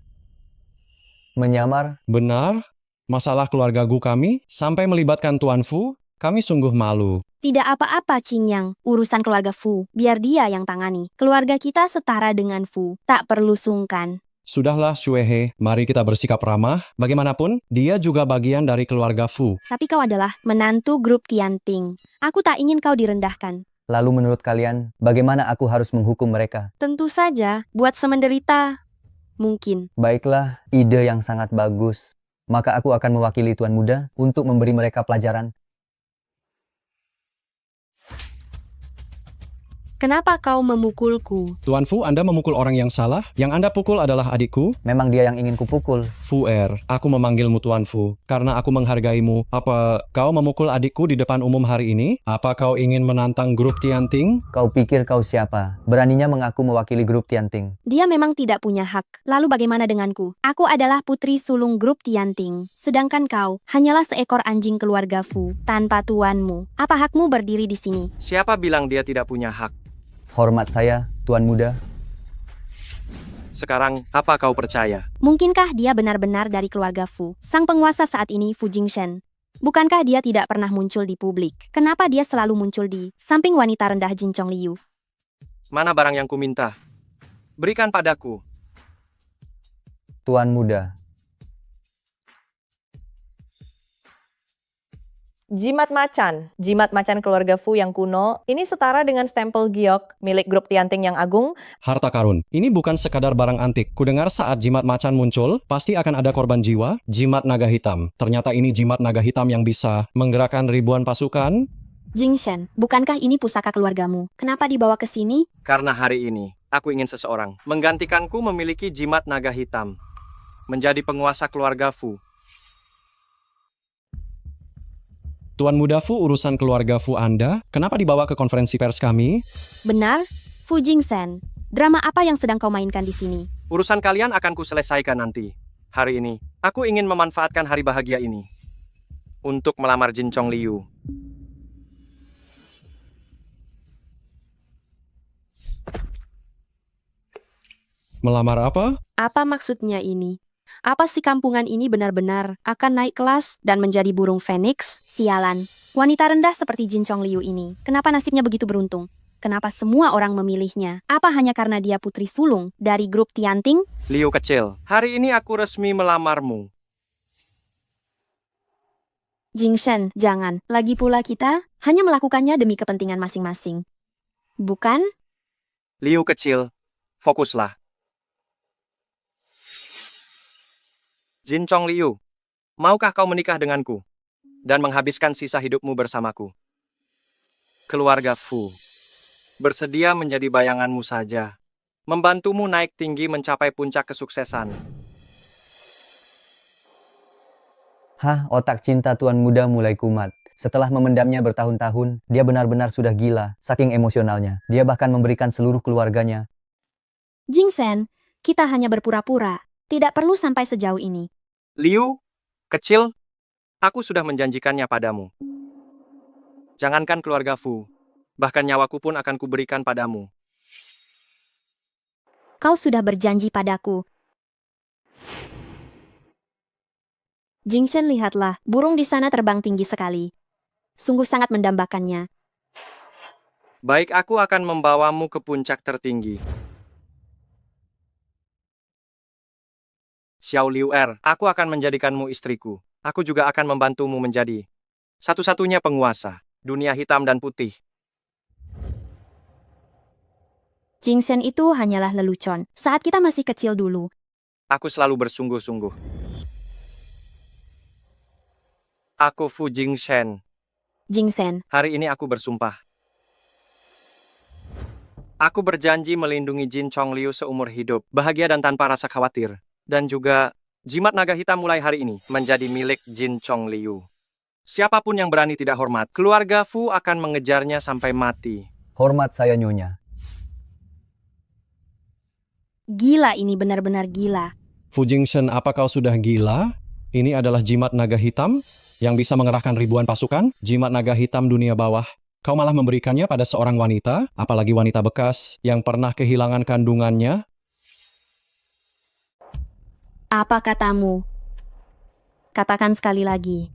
menyamar. Benar, masalah keluarga Gu kami sampai melibatkan Tuan Fu, kami sungguh malu. Tidak apa-apa, Qingyang. Urusan keluarga Fu, biar dia yang tangani. Keluarga kita setara dengan Fu. Tak perlu sungkan. Sudahlah, Xuehe, mari kita bersikap ramah. Bagaimanapun, dia juga bagian dari keluarga Fu. Tapi kau adalah menantu grup Tianting. Aku tak ingin kau direndahkan. Lalu menurut kalian, bagaimana aku harus menghukum mereka? Tentu saja, buat semenderita. Mungkin. Baiklah, ide yang sangat bagus. Maka aku akan mewakili Tuan Muda untuk memberi mereka pelajaran. Kenapa kau memukulku? Tuan Fu, Anda memukul orang yang salah. Yang Anda pukul adalah adikku, Memang dia yang ingin kupukul. Fu Er. Aku memanggilmu Tuan Fu, karena aku menghargaimu. Apa kau memukul adikku di depan umum hari ini? Apa kau ingin menantang grup Tianting? Kau pikir kau siapa? Beraninya mengaku mewakili grup Tianting. Dia memang tidak punya hak. Lalu bagaimana denganku? Aku adalah putri sulung grup Tianting. Sedangkan kau hanyalah seekor anjing keluarga Fu, tanpa tuanmu. Apa hakmu berdiri di sini? Siapa bilang dia tidak punya hak? Hormat saya, Tuan Muda. Sekarang, apa kau percaya? Mungkinkah dia benar-benar dari keluarga Fu, sang penguasa saat ini Fu Jingshen? Bukankah dia tidak pernah muncul di publik? Kenapa dia selalu muncul di samping wanita rendah Jin Chong Liu? Mana barang yang kuminta? Berikan padaku. Tuan Muda. Jimat macan keluarga Fu yang kuno, ini setara dengan stempel giok milik grup Tianting yang agung. Harta karun. Ini bukan sekadar barang antik. Kudengar saat jimat macan muncul, pasti akan ada korban jiwa, jimat naga hitam. Ternyata ini jimat naga hitam yang bisa menggerakkan ribuan pasukan. Jingshen, bukankah ini pusaka keluargamu? Kenapa dibawa ke sini? Karena hari ini, aku ingin seseorang menggantikanku memiliki jimat naga hitam. Menjadi penguasa keluarga Fu. Tuan Muda Fu, urusan keluarga Fu Anda, kenapa dibawa ke konferensi pers kami? Benar? Fu Jingsen, drama apa yang sedang kau mainkan di sini? Urusan kalian akan kuselesaikan nanti. Hari ini, aku ingin memanfaatkan hari bahagia ini untuk melamar Jin Chong Liu. Melamar apa? Apa maksudnya ini? Apa si kampungan ini benar-benar akan naik kelas dan menjadi burung Phoenix? Sialan. Wanita rendah seperti Jin Chong Liu ini, kenapa nasibnya begitu beruntung? Kenapa semua orang memilihnya? Apa hanya karena dia putri sulung dari grup Tianting? Liu kecil, hari ini aku resmi melamarmu. Jingshen, jangan. Lagi pula kita hanya melakukannya demi kepentingan masing-masing. Bukan? Liu kecil, fokuslah. Jin Chong Liu, maukah kau menikah denganku dan menghabiskan sisa hidupmu bersamaku? Keluarga Fu bersedia menjadi bayanganmu saja, membantumu naik tinggi mencapai puncak kesuksesan. Hah, otak cinta Tuan Muda mulai kumat. Setelah memendamnya bertahun-tahun, dia benar-benar sudah gila, saking emosionalnya. Dia bahkan memberikan seluruh keluarganya. Jingsen, kita hanya berpura-pura. Tidak perlu sampai sejauh ini. Liu, kecil, aku sudah menjanjikannya padamu. Jangankan keluarga Fu, bahkan nyawaku pun akan kuberikan padamu. Kau sudah berjanji padaku. Jingsen, lihatlah, burung di sana terbang tinggi sekali. Sungguh sangat mendambakannya. Baik, aku akan membawamu ke puncak tertinggi. Xiao Liu aku akan menjadikanmu istriku. Aku juga akan membantumu menjadi satu-satunya penguasa dunia hitam dan putih. Jingsen itu hanyalah lelucon. Saat kita masih kecil dulu, Aku selalu bersungguh-sungguh. Aku Fu Jingshen. Jingsen, Hari ini aku bersumpah. Aku berjanji melindungi Jin Chongliu seumur hidup, bahagia dan tanpa rasa khawatir. Dan juga, jimat naga hitam mulai hari ini menjadi milik Jin Chongliu. Siapapun yang berani tidak hormat, keluarga Fu akan mengejarnya sampai mati. Hormat saya, Nyonya. gila ini benar-benar gila. Fu Jingshen, apa kau sudah gila? Ini adalah jimat naga hitam yang bisa mengerahkan ribuan pasukan. Jimat naga hitam dunia bawah. Kau malah memberikannya pada seorang wanita, apalagi wanita bekas yang pernah kehilangan kandungannya. Apa katamu? Katakan sekali lagi.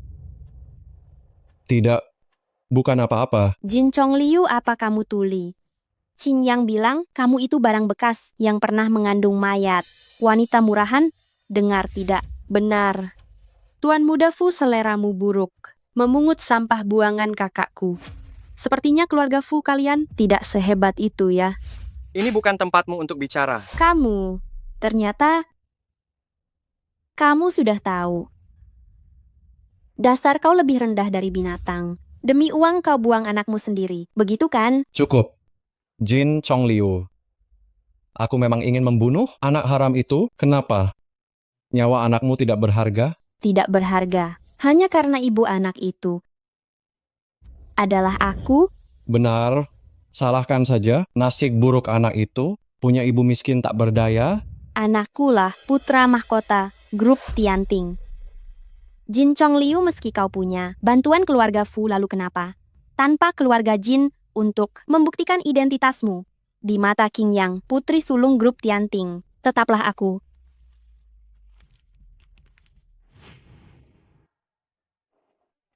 Tidak, bukan apa-apa. Jin Chongliu, apa kamu tuli? Qin Yang bilang kamu itu barang bekas yang pernah mengandung mayat. Wanita murahan? Dengar tidak? Benar. Tuan Muda Fu, seleramu buruk. Memungut sampah buangan kakakku. Sepertinya keluarga Fu kalian tidak sehebat itu ya. Ini bukan tempatmu untuk bicara. Kamu, ternyata kamu sudah tahu. Dasar kau lebih rendah dari binatang. Demi uang kau buang anakmu sendiri. Begitu kan? Cukup. Jin Chongliu. Aku memang ingin membunuh anak haram itu. Kenapa? Nyawa anakmu tidak berharga? Tidak berharga. Hanya karena ibu anak itu adalah aku. Benar. Salahkan saja. Nasib buruk anak itu. Punya ibu miskin tak berdaya. Anakku lah, putra mahkota, grup Tianting. Jin Chongliu, meski kau punya bantuan keluarga Fu, lalu kenapa? Tanpa keluarga Jin untuk membuktikan identitasmu. Di mata Qin Yang, putri sulung grup Tianting, tetaplah aku.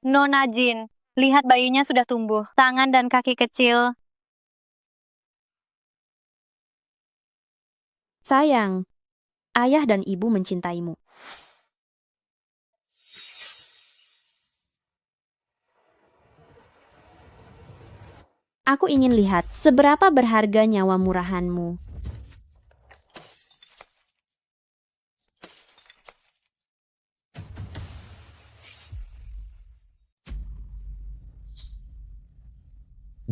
Nona Jin, lihat bayinya sudah tumbuh, tangan dan kaki kecil. Sayang, ayah dan ibu mencintaimu. Aku ingin lihat seberapa berharga nyawa murahanmu.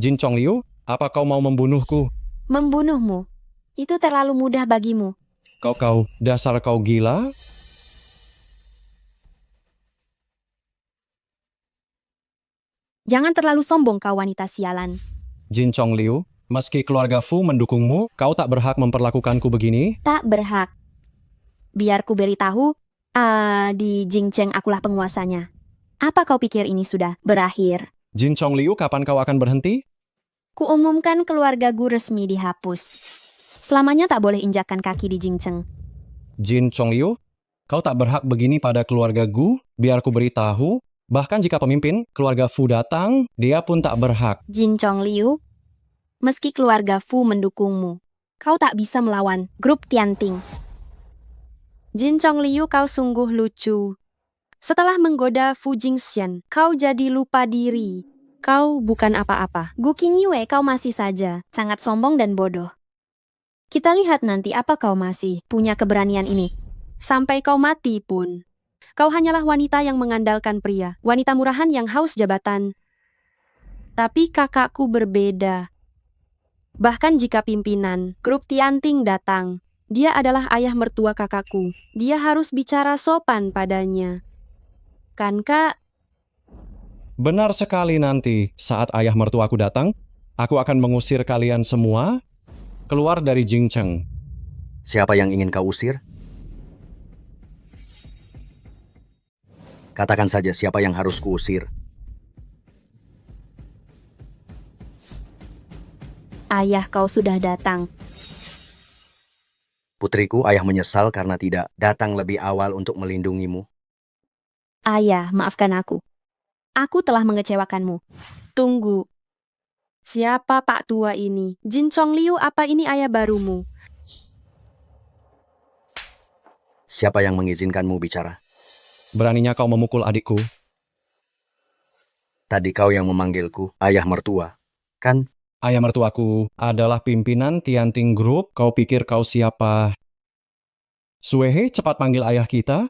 Jin Chongliu, apa kau mau membunuhku? Membunuhmu, itu terlalu mudah bagimu. Kau, dasar kau gila? Jangan terlalu sombong kau wanita sialan. Jin Chongliu, meski keluarga Fu mendukungmu, kau tak berhak memperlakukanku begini. Tak berhak. Biar ku beritahu, di Jingcheng akulah penguasanya. Apa kau pikir ini sudah berakhir? Jin Chongliu, kapan kau akan berhenti? Kuumumkan keluarga Gu resmi dihapus. Selamanya tak boleh injakan kaki di Jingcheng. Jin Chongliu, kau tak berhak begini pada keluarga Gu, biar ku beritahu. Bahkan jika pemimpin keluarga Fu datang, dia pun tak berhak. Jin Chongliu, meski keluarga Fu mendukungmu, kau tak bisa melawan grup Tianting. Jin Chongliu, kau sungguh lucu. Setelah menggoda Fu Jingxian, kau jadi lupa diri. Kau bukan apa-apa. Gu Qingyue, kau masih saja sangat sombong dan bodoh. Kita lihat nanti apa kau masih punya keberanian ini. Sampai kau mati pun. Kau hanyalah wanita yang mengandalkan pria. Wanita murahan yang haus jabatan. Tapi kakakku berbeda. Bahkan jika pimpinan grup Tianting datang, dia adalah ayah mertua kakakku. Dia harus bicara sopan padanya. Kan, Kak? Benar sekali, nanti saat ayah mertuaku datang, aku akan mengusir kalian semua keluar dari Jingcheng. Siapa yang ingin kau usir? Katakan saja siapa yang harus kuusir. Ayah, kau sudah datang. Putriku, ayah menyesal karena tidak datang lebih awal untuk melindungimu. Ayah, maafkan aku. Aku telah mengecewakanmu. Tunggu. Siapa Pak Tua ini? Jin Chongliu, apa ini ayah barumu? Siapa yang mengizinkanmu bicara? Beraninya kau memukul adikku? Tadi kau yang memanggilku ayah mertua, kan? Ayah mertuaku adalah pimpinan Tianting Group. Kau pikir kau siapa? Suehe, cepat panggil ayah kita.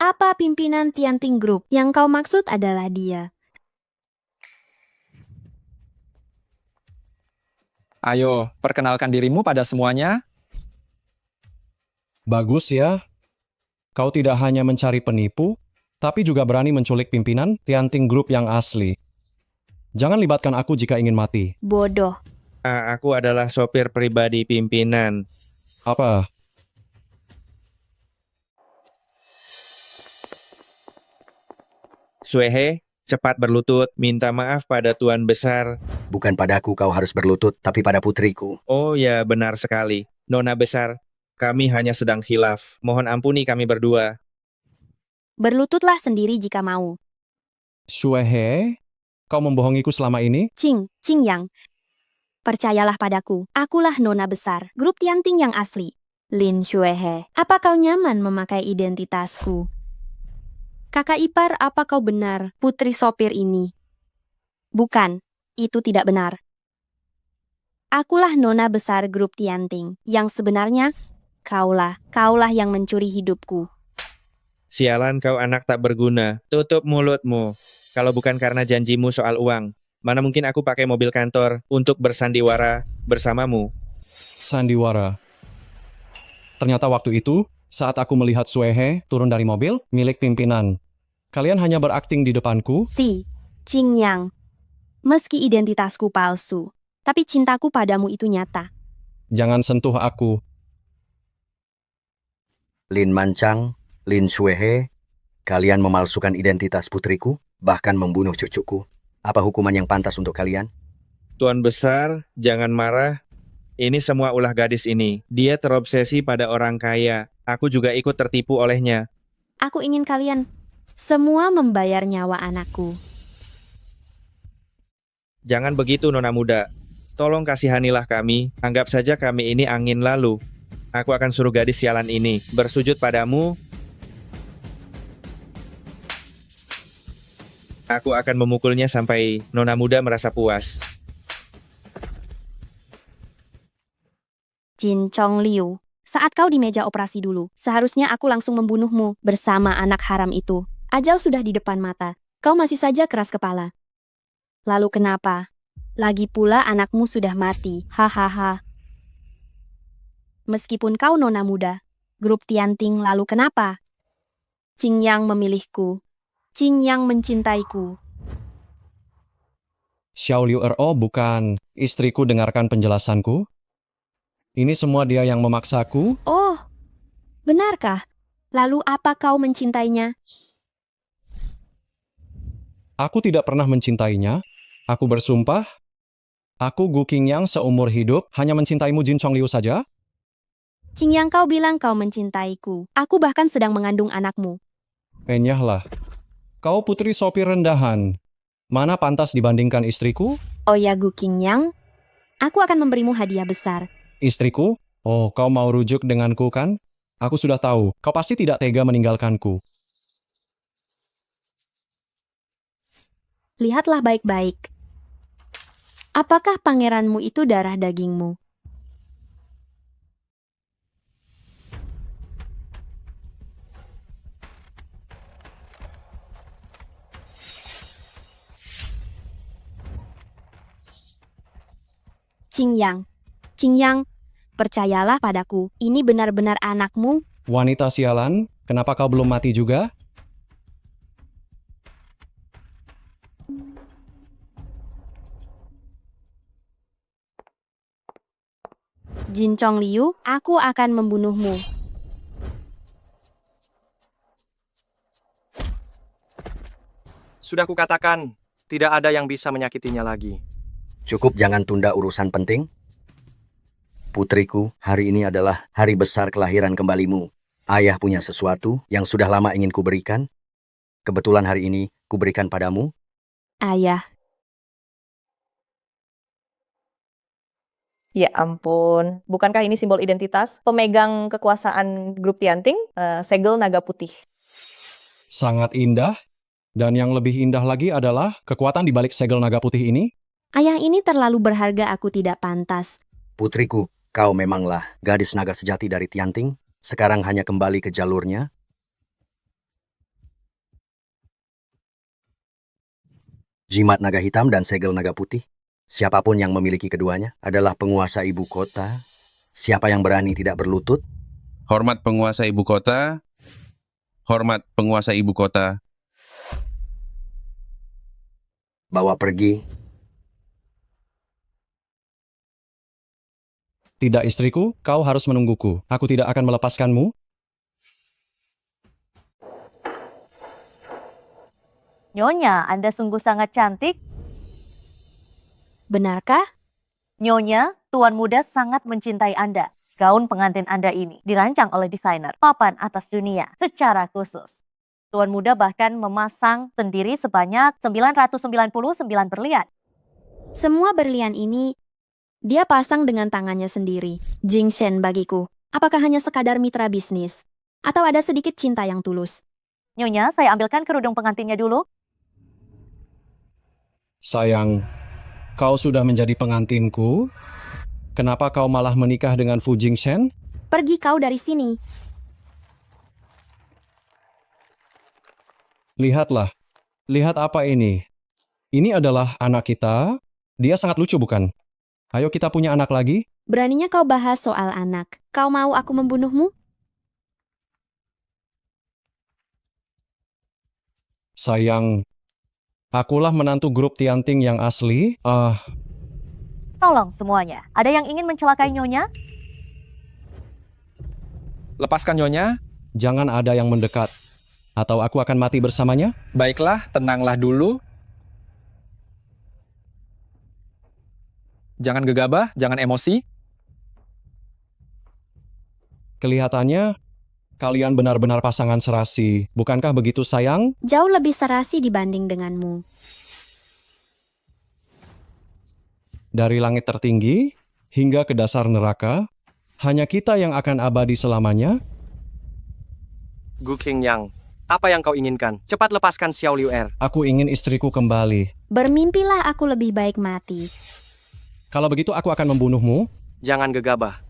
Apa pimpinan Tianting Group? Yang kau maksud adalah dia. Ayo, perkenalkan dirimu pada semuanya. Bagus ya. Kau tidak hanya mencari penipu, tapi juga berani menculik pimpinan Tianting Group yang asli. Jangan libatkan aku jika ingin mati. Bodoh. Aku adalah sopir pribadi pimpinan. Apa? Suehe, cepat berlutut, minta maaf pada Tuan Besar. Bukan padaku kau harus berlutut, tapi pada putriku. Oh ya, benar sekali. Nona Besar, kami hanya sedang khilaf. Mohon ampuni kami berdua. Berlututlah sendiri jika mau. Suehe, kau membohongiku selama ini? Qing Yang. Percayalah padaku, akulah nona besar, grup Tianting yang asli. Lin Xuehe, apa kau nyaman memakai identitasku? Kakak ipar, apa kau benar putri sopir ini? Bukan, itu tidak benar. Akulah nona besar grup Tianting, yang sebenarnya kaulah yang mencuri hidupku. Sialan kau anak tak berguna. Tutup mulutmu. Kalau bukan karena janjimu soal uang, mana mungkin aku pakai mobil kantor untuk bersandiwara bersamamu. Sandiwara. Ternyata waktu itu, saat aku melihat Suehe turun dari mobil milik pimpinan, kalian hanya berakting di depanku. Qing Yang, meski identitasku palsu, tapi cintaku padamu itu nyata. Jangan sentuh aku. Lin Mancang, Lin Xuehe, kalian memalsukan identitas putriku, bahkan membunuh cucuku. Apa hukuman yang pantas untuk kalian? Tuan Besar, jangan marah. Ini semua ulah gadis ini. Dia terobsesi pada orang kaya. Aku juga ikut tertipu olehnya. Aku ingin kalian semua membayar nyawa anakku. Jangan begitu, Nona Muda. Tolong kasihanilah kami. Anggap saja kami ini angin lalu. Aku akan suruh gadis sialan ini bersujud padamu. Aku akan memukulnya sampai Nona Muda merasa puas. Jin Chongliu, saat kau di meja operasi dulu, seharusnya aku langsung membunuhmu bersama anak haram itu. Ajal sudah di depan mata, kau masih saja keras kepala. Lalu kenapa? Lagi pula anakmu sudah mati, hahaha. Meskipun kau nona muda, grup Tianting lalu kenapa? Qing Yang memilihku, Qing Yang mencintaiku. Xiao Liu Ero bukan istriku, dengarkan penjelasanku. Ini semua dia yang memaksaku. Oh, benarkah? Lalu apa kau mencintainya? Aku tidak pernah mencintainya. Aku bersumpah. Aku Gu Qingyang seumur hidup hanya mencintaimu Jin Chongliu saja. Qing Yang, kau bilang kau mencintaiku. Aku bahkan sedang mengandung anakmu. Enyahlah. Kau putri sopir rendahan. Mana pantas dibandingkan istriku? Oh ya Gu Qingyang, aku akan memberimu hadiah besar. Istriku? Oh, kau mau rujuk denganku kan? Aku sudah tahu, kau pasti tidak tega meninggalkanku. Lihatlah baik-baik. Apakah pangeranmu itu darah dagingmu? Qing Yang, percayalah padaku, ini benar-benar anakmu. Wanita sialan, kenapa kau belum mati juga? Jin Chong Liu, aku akan membunuhmu. Sudah kukatakan, tidak ada yang bisa menyakitinya lagi. Cukup jangan tunda urusan penting. Putriku, hari ini adalah hari besar kelahiran kembalimu. Ayah punya sesuatu yang sudah lama ingin kuberikan. Kebetulan hari ini kuberikan padamu. Ayah, Ya ampun, bukankah ini simbol identitas? Pemegang kekuasaan grup Tianting, segel naga putih. Sangat indah. Dan yang lebih indah lagi adalah kekuatan di balik segel naga putih ini. ayah ini terlalu berharga, aku tidak pantas. Putriku, kau memanglah gadis naga sejati dari Tianting. Sekarang hanya kembali ke jalurnya. Jimat naga hitam dan segel naga putih. Siapapun yang memiliki keduanya adalah penguasa ibu kota. Siapa yang berani tidak berlutut? Hormat penguasa ibu kota. Hormat penguasa ibu kota. Bawa pergi. Tidak istriku, kau harus menungguku. Aku tidak akan melepaskanmu. Nyonya, Anda sungguh sangat cantik. Benarkah? Nyonya, tuan muda sangat mencintai Anda. Gaun pengantin Anda ini dirancang oleh desainer papan atas dunia secara khusus. Tuan muda bahkan memasang sendiri sebanyak 999 berlian. Semua berlian ini, dia pasang dengan tangannya sendiri. Jing Shen bagiku, apakah hanya sekadar mitra bisnis? Atau ada sedikit cinta yang tulus? Nyonya, saya ambilkan kerudung pengantinnya dulu. Sayang, kau sudah menjadi pengantinku. Kenapa kau malah menikah dengan Fu Jingshen? Pergi kau dari sini. Lihatlah. Lihat apa ini. Ini adalah anak kita. Dia sangat lucu, bukan? Ayo kita punya anak lagi. Beraninya kau bahas soal anak. Kau mau aku membunuhmu? Sayang, akulah menantu grup Tianting yang asli. Tolong semuanya. Ada yang ingin mencelakai Nyonya? Lepaskan Nyonya. Jangan ada yang mendekat. Atau aku akan mati bersamanya. Baiklah, tenanglah dulu. Jangan gegabah, jangan emosi. Kelihatannya, kalian benar-benar pasangan serasi. Bukankah begitu, sayang? Jauh lebih serasi dibanding denganmu. Dari langit tertinggi hingga ke dasar neraka, hanya kita yang akan abadi selamanya. Gu Qingyang, apa yang kau inginkan? Cepat lepaskan Xiao Liu Er. Aku ingin istriku kembali. Bermimpilah, aku lebih baik mati. Kalau begitu aku akan membunuhmu. Jangan gegabah.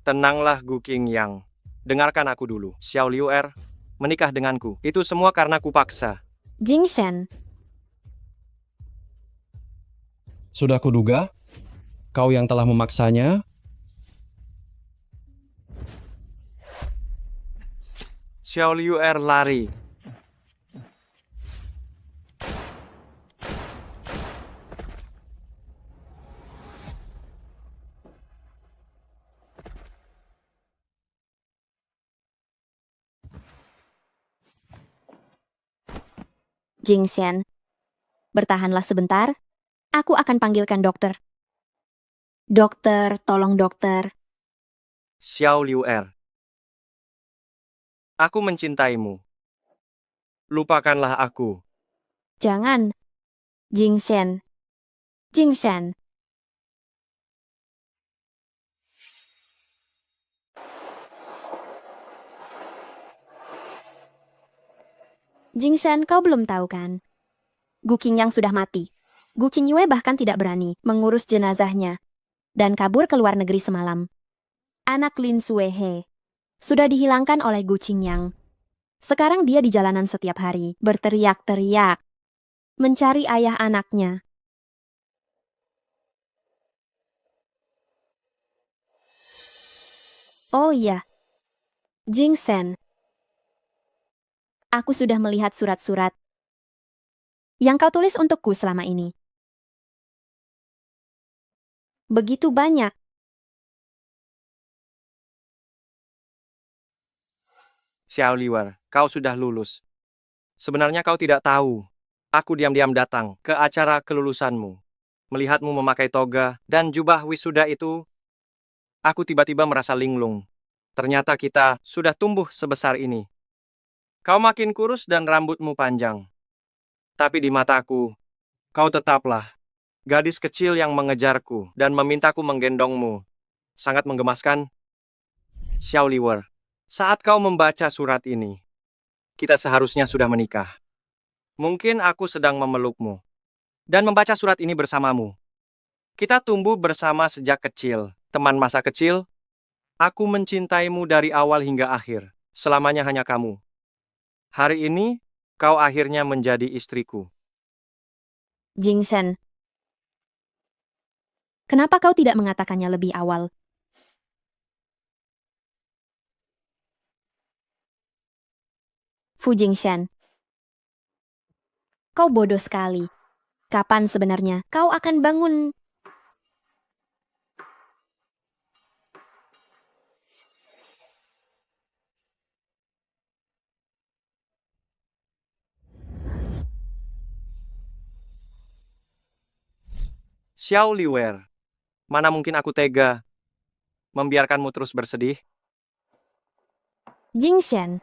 Tenanglah Gu Qingyang. Dengarkan aku dulu. Xiao Liu Er menikah denganku. Itu semua karena kupaksa. Jing Shen, Sudah kuduga, kau yang telah memaksanya. Xiao Liu Er lari. Jing Shen, bertahanlah sebentar. Aku akan panggilkan dokter. Dokter, tolong dokter. Xiao Liu Er. Aku mencintaimu. Lupakanlah aku. Jangan. Jing Shen. Jing Shen. Jing Shen, kau belum tahu kan? Gu Qingyang sudah mati. Gu Qingyue bahkan tidak berani mengurus jenazahnya dan kabur ke luar negeri semalam. Anak Lin Suehe sudah dihilangkan oleh Gu Qingyang. Sekarang dia di jalanan setiap hari, berteriak-teriak, mencari ayah anaknya. Oh iya, Jing Shen. Aku sudah melihat surat-surat yang kau tulis untukku selama ini. Begitu banyak. Xiao Liwer, kau sudah lulus. Sebenarnya kau tidak tahu. Aku diam-diam datang ke acara kelulusanmu. Melihatmu memakai toga dan jubah wisuda itu, aku tiba-tiba merasa linglung. Ternyata kita sudah tumbuh sebesar ini. Kau makin kurus dan rambutmu panjang. Tapi di mataku, kau tetaplah gadis kecil yang mengejarku dan memintaku menggendongmu. Sangat menggemaskan. Xiao Liwer, saat kau membaca surat ini, kita seharusnya sudah menikah. Mungkin aku sedang memelukmu dan membaca surat ini bersamamu. Kita tumbuh bersama sejak kecil, teman masa kecil. Aku mencintaimu dari awal hingga akhir, selamanya hanya kamu. Hari ini, kau akhirnya menjadi istriku. Jing Shen, kenapa kau tidak mengatakannya lebih awal? Fu Jingshan, kau bodoh sekali. Kapan sebenarnya kau akan bangun? Xiao Liwer, mana mungkin aku tega membiarkanmu terus bersedih? Jingshan,